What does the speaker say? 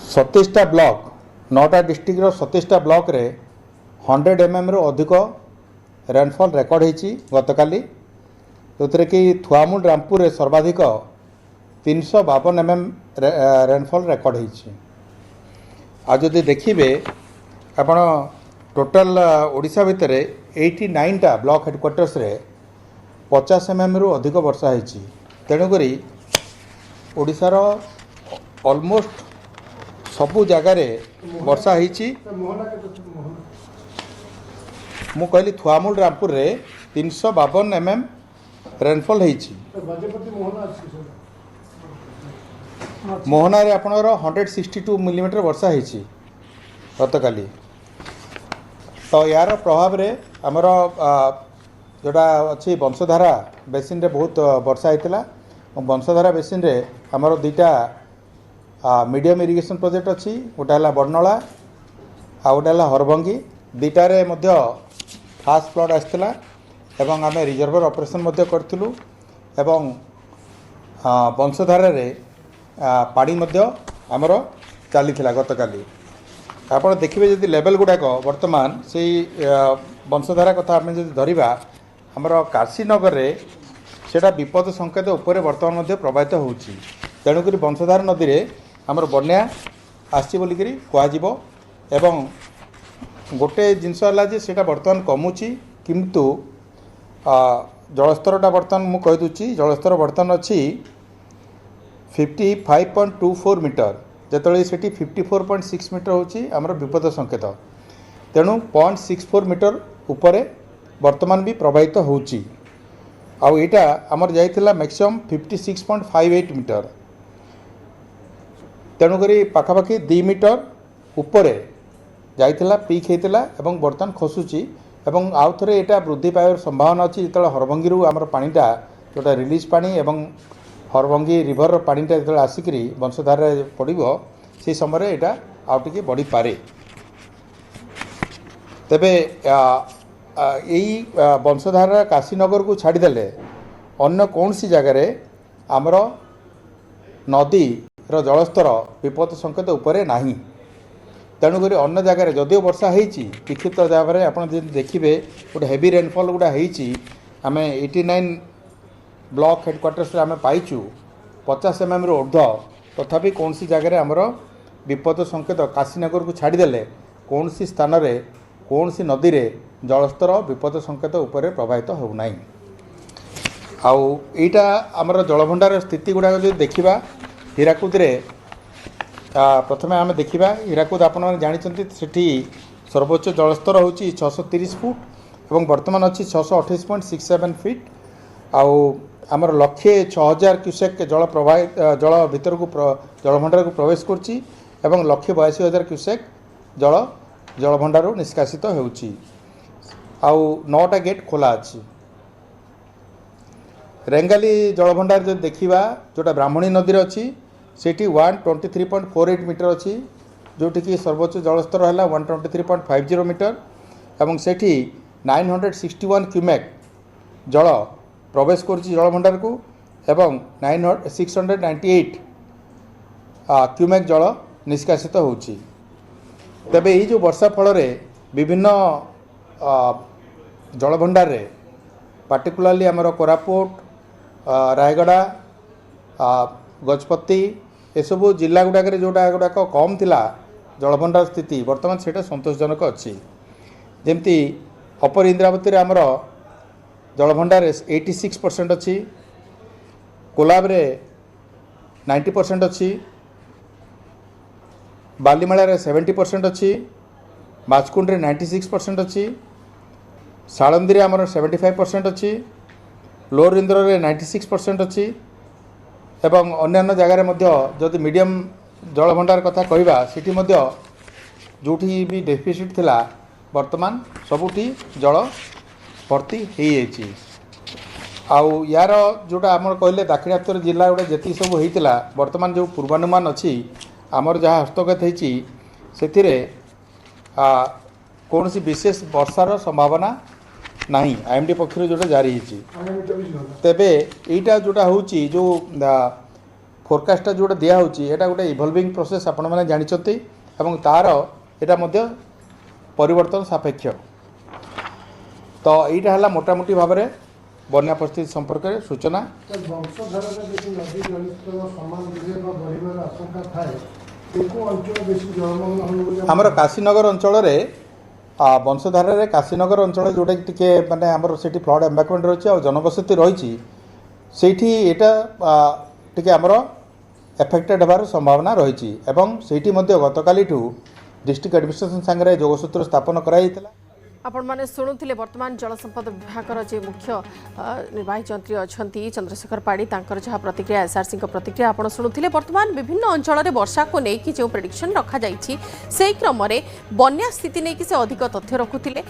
सतीशटा block 9टा डिस्ट्रिक्टर 27टा block रे 100 mm रु अधिक रेनफॉल रेकर्ड होती गतकाली जो कि थुआमुल रामपुर रे सर्वाधिक 352 mm रेनफॉल रेकर्ड होती। आज जदि देखिए आपण टोटल ओडिशा भितर 89टा ब्लॉक हेडक्वार्टर्स रे 50 mm रु अधिक वर्षा होती। तेणुक ओडिशार ऑलमोस्ट सबु जगार वर्षा होती। मु कहली थुआमुल रामपुर रे 352 mm रेनफॉल होती। मोहना रे आपणर 162 मिलीमीटर वर्षा होती गतकाली। तो यार प्रभाव रे आमर जोड़ा अच्छी वंशधारा बेसिन रे बहुत वर्षा होता। वंशधारा बेसिन रे आमर दुईटा मीडियम इरिगेशन प्रोजेक्ट अच्छी गोटा है बर्णला आ गोटा है हरभंगी। दुईटारे मध्य फास्ट फ्लड आसला एवं आम रिजर्वर ऑपरेशन करूँ एवं वंशधारा रे पानी आमर चली गतकाली। आप देखिए जब लेवल गुड़ाक बर्तमान से वंशधारा कथा आम जब धरवा आमर काशीनगर रे सेटा विपद संकेत उपरे बर्तमान मध्य प्रभावित होउछि। तेणुक वंशधारा नदी रे आमर बन्या आसी बोलिकी कहुव एवं गोटे जिनस है जे सेटा बर्तमान कमुची किंतु जलस्तरटा बर्तमान मु कहि दूची जलस्तर बर्तमान अच्छी 55.24 मीटर जिते सेठी 54.6 मीटर होची आमर विपद संकेत। तेणु 0.64 मीटर उपरे वर्तमान भी प्रभावित होची। आउ एटा आमर जाइथिला मैक्सिमम 56.58 मीटर। तेणुक पाखापाखि 2 मीटर उपरे जाइथिला पीक होता एवं बर्तमान खसुची एवं आउ थे यहाँ वृद्धि पाइबार संभावना अच्छी जो हरभंगी आमर पानीटा जोटा रिलीज पानी एवं हरभंगी रिभर पानीटा जो आसिक वंशधारा पड़ो से समय यहाँ आउ टे बढ़ी पारे। तेबे यही वंशधारा काशीनगर को छाड़देले अन्य कौन सी जगार आमर नदी जलस्तर विपद संकेत उपरे नाही। तेणुक अन्य जगार जदिव वर्षा होती विक्षिप्त जगह आप देखिए गोटे हेवी रेनफॉल गुड़ा होती आम 89 ब्लॉक हेडक्वार्टर्स आम पाइचु 50 mm रु ऊर्ध्व। तथापि कौन सी जगार आमर विपद संकेत काशीनगर को छाड़देले कौन सी स्थान रे कौन सी नदी रे जलस्तर विपद संकेत उपरे प्रभावित होना। आउ एटा आमर जलभंडार स्थिति गुड़ाक जो देखा हीराकुद रे प्रथम आम देखा हीराकुद आप जानते सेठी सर्वोच्च जलस्तर होची 630 फुट और वर्तमान अच्छी 628.67 फीट। आउ आमर लक्षे 6000 क्यूसेक जल प्रवाहित जल भीतर को जलभंडार को प्रवेश करछि एवं लक्षे 82,000 क्यूसेक जल जलभंडार निष्कासित होउछि। आउ 9टा गेट खोला अछि। रेंगाली जलभंडार जो देखा जोटा ब्राह्मणी नदी अच्छी सेठी 123.48 मीटर अच्छी जोटि कि सर्वोच्च जलस्तर है 123.50 मीटर एवं सेठी 961 क्यूमेक जल प्रवेश करछि जलभंडार को एवं 698 क्यूमेक जल निष्कासित होउछि। तेबे ये जो वर्षा फल विभिन्न जलभंडार रे पार्टिकुलाली आमर कोरापुट रायगड़ा गजपति एसबू जिला गुड़ाक जोटा गुड़ाक कम थिला जलभंडार स्थिति वर्तमान से संतोषजनक अच्छी। जमती अपर इंद्रावती आमर जलभंडार 86% अच्छी, कोलाब रे 90% अच्छी, बालीमेला रे 70% अच्छी, माचकुंड रे 96% अच्छी, सालंदी रे आमर 75% अच्छी, लोअर इंद्र रे 96% अच्छी एवं अन्यान्य जगार जदि मीडियम जलभंडार कथा कहवा सेठी जोठी भी डेफिसिट थिला वर्तमान सबुठी जल भर्ती हो जाइए। आउ यार जोटा आम कहले दाक्षिणात्य जिला गुड़ा जी सब होता वर्तमान जो पूर्वानुमान अच्छी आमर जहाँ हस्तगत होती से कौन सी विशेष वर्षार संभावना नहीं आईएमडी पक्षर जोटा जारी होती। तेबे एटा जोटा होची जो फोरकास्टा जोटा दिखाई यहाँ गोटे इभल्विंग प्रोसेस आपण मैंने जानते और तार यहाँ परिवर्तन सापेक्ष तो यहाँ है मोटामोटी भाव में बन्या परिस्थिति संपर्क में सूचना आमर काशीनगर अंचल वंशधार काशीनगर अंचल जोटा टी मानने आमर से फ्लड एम्बाकमेंट रही है और जनबसति रही टी आमर एफेक्टेड होबार संभावना रही है गतकाली डिस्ट्रिक्ट एडमिनिस्ट्रेशन सांगे जोगसूत्र स्थापन कराई आपण माने शुणुले वर्तमान जल संपद विभाग जे मुख्य निर्वाही जंत्री अच्छा चंद्रशेखर पाड़ी तांकर जहाँ प्रतिक्रिया एसआरसी प्रतिक्रिया आपण शुणुले वर्तमान विभिन्न अंचल वर्षा को लेकिन जो प्रेडिक्शन रखा से क्रम में बन्या स्थिति नहीं से अधिक तथ्य रखुले।